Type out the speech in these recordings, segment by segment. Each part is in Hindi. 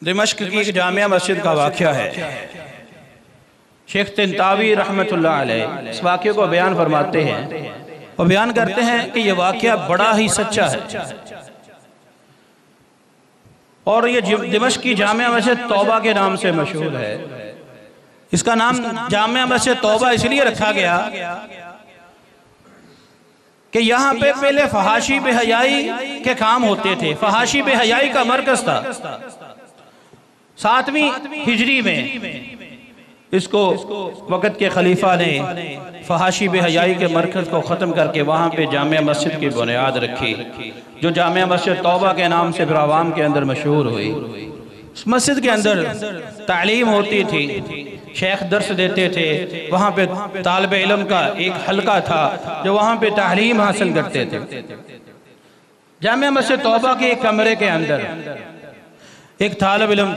दिमश्क की एक जामिया मस्जिद का वाक़या है। शेख तिंतावी रहमतुल्लाह अलैह इस वाक़े को बयान फरमाते हैं और बयान करते हैं कि यह वाक़या बड़ा ही सच्चा है और ये दिमश्क की जामिया मस्जिद तौबा के नाम से मशहूर है। इसका नाम जामिया मस्जिद तौबा इसलिए रखा गया कि यहाँ पे पहले फहाशी बेहयाई के काम होते थे। फहाशी बेहयाई का मरकज था। 7वीं हिजरी में इसको वक़्त के खलीफा ने फहाशी बेहयाई के मरकज़ को ख़त्म करके वहाँ पे जामिया मस्जिद की बुनियाद रखी, जो जामिया मस्जिद तौबा के नाम से फिर आवाम के अंदर मशहूर हुई। उस मस्जिद के अंदर तालीम होती थी, शेख दर्स देते थे, वहाँ पे तालिब इल्म का एक हल्का था जो वहाँ पे तालीम हासिल करते थे। जामिया मस्जिद तौबा के एक कमरे के अंदर एक तालिब इल्म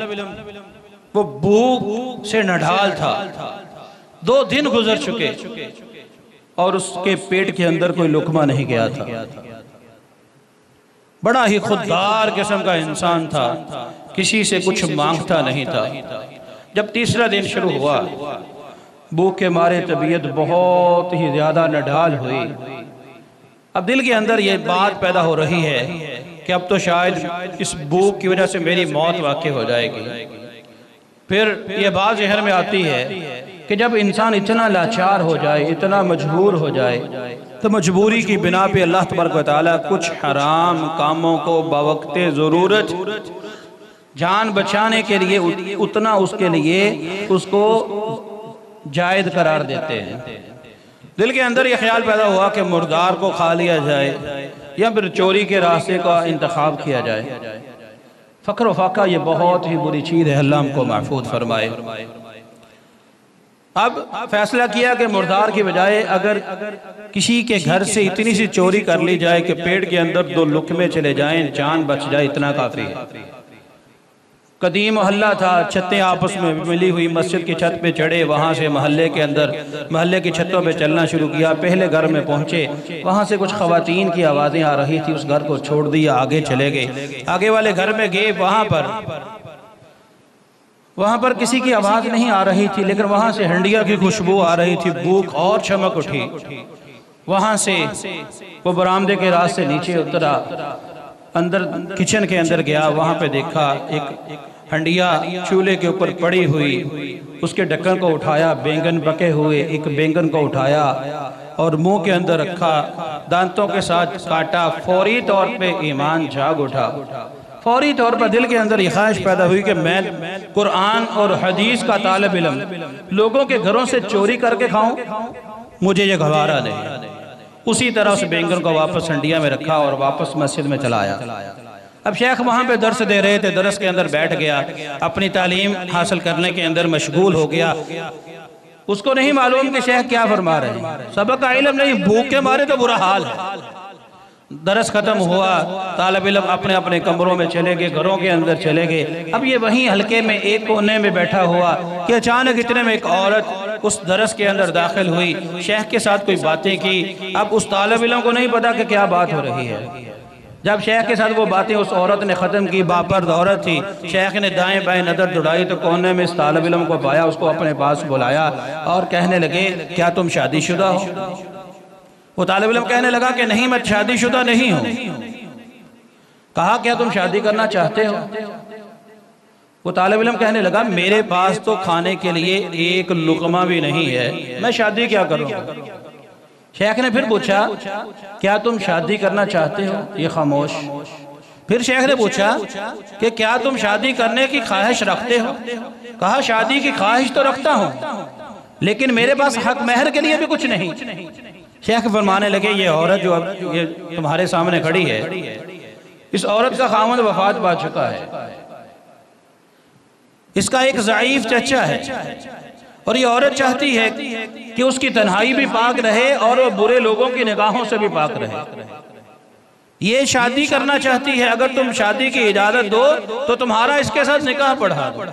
वो भूख से नढाल था। 2 दिन गुजर चुके और उसके पेट के अंदर कोई लुकमा नहीं गया था। बड़ा ही खुददार किस्म का इंसान था, किसी से कुछ मांगता नहीं था। जब तीसरा दिन शुरू हुआ, भूख के मारे तबीयत बहुत ही ज्यादा नढाल हुई। अब दिल के अंदर ये बात पैदा हो रही है कि अब तो शायद इस भूख की वजह से मेरी मौत वाक़ई हो जाएगी। फिर ये बात जहन में आती है कि जब इंसान इतना लाचार हो जाए, इतना मजबूर हो जाए, तो मजबूरी की बिना पे अल्लाह तबारक व तआला कुछ हराम कामों को बवक्ते ज़रूरत जान बचाने के लिए उतना उसके लिए उसको जायज़ करार देते हैं। दिल के अंदर यह ख्याल पैदा हुआ कि मुर्दार को खा लिया जाए या फिर चोरी के रास्ते का इंतखाब किया जाए। फ़क्र फाका ये बहुत ही बुरी चीज़ है, अल्लाह हमको महफूज फरमाए। अब फैसला किया कि मुर्दार की बजाय अगर किसी के घर से इतनी सी चोरी कर ली जाए कि पेट के अंदर 2 लुकमे चले जाएं, जान बच जाए, इतना काफ़ी है। कदीम मोहल्ला था, छतें आपस में मिली हुई, मस्जिद की छत पे चढ़े, वहाँ से महल्ले के अंदर महल्ले की छतों पे चलना शुरू किया। पहले घर में पहुँचे, वहाँ से कुछ ख़वातीन की आवाज़ें आ रही थी, उस घर को छोड़ दिया, आगे चले गए। आगे वाले घर में गए, वहाँ पर किसी की आवाज़ नहीं आ रही थी, लेकिन वहाँ से हंडिया की खुशबू आ रही थी। भूख और चमक उठी। वहाँ से वो बरामदे के रास्ते नीचे उतरा, अंदर किचन के अंदर गया। वहाँ पे देखा एक हंडिया चूल्हे के ऊपर पड़ी हुई, उसके ढक्कन को उठाया, बैंगन पके हुए एक बैंगन को उठाया और मुंह के अंदर रखा, दांतों के साथ काटा। फौरी तौर पे ईमान जाग उठा। फौरी तौर पर दिल के अंदर ये ख्वाहिश पैदा हुई कि मैं कुरान और हदीस का तालिब इल्म लोगों के घरों से चोरी करके खाऊं, मुझे ये गवारा नहीं। उसी तरह उस बैंगन को वापस हंडिया में रखा और वापस मस्जिद में चला आया। अब शेख वहाँ पे दर्स दे रहे थे, दरस के अंदर बैठ गया, अपनी तालीम हासिल करने के अंदर मशगूल हो गया। उसको नहीं मालूम कि शेख क्या फरमा रहे हैं, सबक का इल्म नहीं, भूख के मारे तो बुरा हाल है। दरस खत्म हुआ, तालिब इल्म अपने अपने कमरों में चले गए, घरों के अंदर चले गए। अब ये वहीं हल्के में एक कोने में बैठा हुआ कि अचानक इतने में एक औरत उस दरस के अंदर दाखिल हुई, शेख के साथ कोई बातें की। अब उस तालिब इल्म को नहीं पता कि क्या बात हो रही है। जब शेख के साथ वो बातें उस औरत ने ख़त्म की, बापर्द औरत थी, शेख ने दाएं बाएं नज़र दौड़ाई तो कोने में इस तालिब इल्म को पाया। उसको अपने पास बुलाया और कहने लगे, क्या तुम शादीशुदा हो? वो तालिब इल्म कहने लगा कि नहीं, मैं शादीशुदा नहीं हूँ। कहा, क्या तुम शादी करना चाहते हो? वो तालिब इल्म कहने लगा, मेरे पास तो खाने के लिए एक लुकमा भी नहीं है, मैं शादी क्या करूँगा? शेख ने फिर पूछा, क्या तुम शादी करना चाहते हो? ये खामोश। फिर शेख ने पूछा कि क्या तुम शादी करने की ख्वाहिश रखते हो? कहा, शादी की ख्वाहिश तो रखता हूँ, लेकिन मेरे पास हक महर के लिए भी कुछ नहीं। शेख फरमाने लगे, ये औरत जो अब ये तुम्हारे सामने खड़ी है, इस औरत का खामद वफात पा चुका है, इसका एक ज़ईफ चचा है और ये औरत चाहती है कि उसकी तन्हाई भी पाक रहे और वो बुरे लोगों की निगाहों से भी पाक रहे। ये शादी करना चाहती है, अगर तुम शादी की इजाजत दो तो तुम्हारा इसके साथ निकाह पढ़ा दो।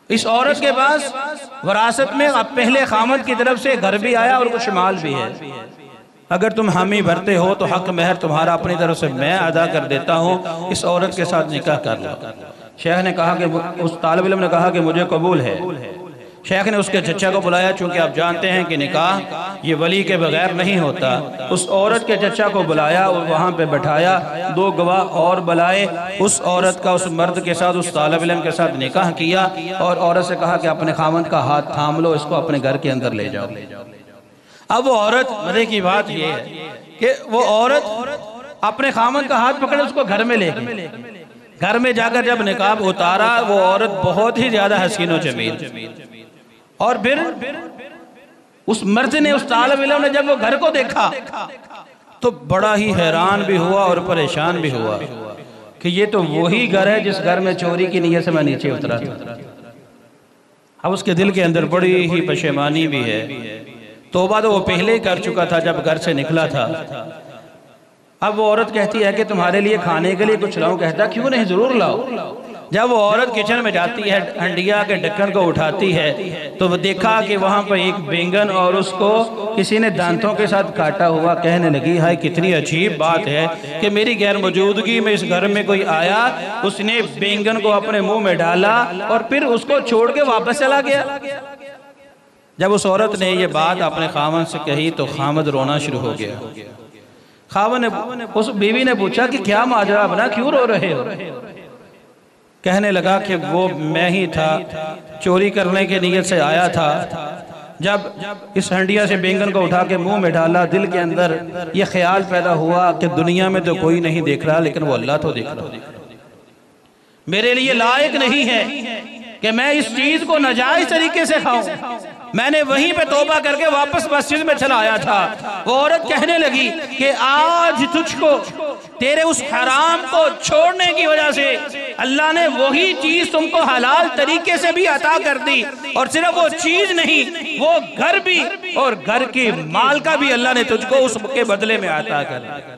इस औरत के पास वरासत में अब पहले खामद की तरफ से घर भी आया और कुछ माल भी है। अगर तुम हामी भरते हो तो हक महर तुम्हारा अपनी तरफ से मैं अदा कर देता हूँ, इस औरत के साथ निकाह कर लो। शेख ने कहा कि उस तालिब इल्म ने कहा कि मुझे कबूल है। शेख ने उसके चचा को बुलाया, चूंकि आप जानते हैं कि निकाह ये वली के बगैर नहीं होता। उस औरत के चचा को बुलाया और वहाँ पे बैठाया, 2 गवाह और बुलाए। उस औरत का उस मर्द के साथ, उस तालिब इल्म के साथ निकाह किया और औरत से कहा कि अपने खामद का हाथ थाम लो, इसको अपने घर के अंदर ले जाओ। अब वो औरत, मजे की बात ये है कि वो औरत अपने खामद का हाथ पकड़े उसको घर में ले गई। घर में जाकर जब निकाब उतारा, वो औरत बहुत ही ज्यादा हसीन व जमील। और फिर उस मर्द ने, उस तालिब इल्म ने जब वो घर को देखा तो बड़ा ही हैरान भी हुआ और परेशान भी हुआ कि ये तो वही घर है जिस घर में चोरी की नीयत से मैं नीचे उतरा था। अब उसके दिल के अंदर बड़ी ही पशेमानी भी है। तौबा तो वो पहले ही कर चुका था जब घर से निकला था। अब वो औरत कहती है कि तुम्हारे लिए खाने के लिए कुछ लाऊं। कहता क्यों नहीं, जरूर लाओ। जब वो औरत किचन में जाती है, हंडिया के ढक्कन को उठाती है तो वो देखा कि वहाँ पर एक बैंगन और उसको किसी ने दांतों के साथ काटा हुआ। कहने लगी हाय कितनी अजीब बात है कि मेरी गैर मौजूदगी में इस घर में कोई आया, उसने बैंगन को अपने मुंह में डाला और फिर उसको छोड़ के वापस चला गया। जब उस औरत ने ये बात अपने खामन से कही तो खामद रोना शुरू हो गया। खामन ने, उस बीवी ने पूछा कि क्या माजरा बना, क्यों रो रहे हो? कहने लगा कि वो मैं ही था, चोरी करने के नीयत से आया था। जब इस हंडिया से बैंगन को उठा के मुंह में डाला, दिल के अंदर ये ख्याल पैदा हुआ कि दुनिया में तो कोई नहीं देख रहा, लेकिन वो अल्लाह तो देख रहा। मेरे लिए लायक नहीं है कि मैं इस चीज को नाजायज तरीके से खाऊं। मैंने वहीं पे तौबा करके वापस मस्जिद में चला आया था। वो औरत कहने लगी कि आज तुझको तेरे उस हराम को छोड़ने की वजह से अल्लाह ने वही चीज तुमको हलाल तरीके से भी अता कर दी। और सिर्फ वो चीज नहीं, वो घर भी और घर के माल का भी अल्लाह ने तुझको उसके बदले में अता कर दिया।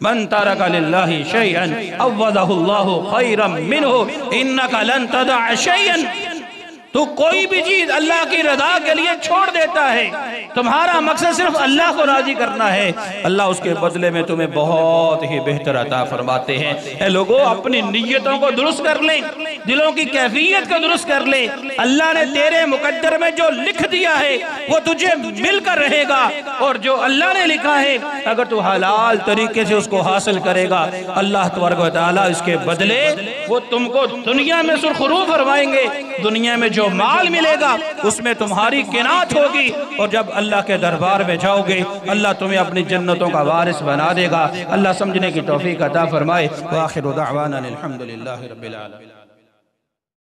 मन तारका लिल्लाहि शैअन अव्वदहुल्लाहु खैरम मिनहु इन्नका लन तदअ शैअन। तो कोई भी चीज अल्लाह की रजा के लिए छोड़ देता है, तुम्हारा मकसद सिर्फ अल्लाह को राजी करना है, अल्लाह उसके बदले में तुम्हें बहुत ही बेहतर अता फरमाते हैं। ऐ लोगों, अपनी नीयतों को दुरुस्त कर लें, दिलों की कैफियत को दुरुस्त कर ले। अल्लाह ने तेरे मुकद्दर में जो लिख दिया है वो तुझे मिलकर रहेगा, और जो अल्लाह ने लिखा है अगर तू हलाल तरीके से उसको हासिल करेगा, अल्लाह तबारक व तआला इसके बदले वो तुमको दुनिया में सुरखरू फरमाएंगे। दुनिया में जो माल मिलेगा उसमें तुम्हारी किनात होगी, और जब अल्लाह के दरबार में जाओगे अल्लाह तुम्हें अपनी जन्नतों का वारिस बना देगा। अल्लाह समझने की तौफीक अता फरमाए। व आखिरु दअवाना अनिल हम्दुलिल्लाहि रब्बिल आलमीन।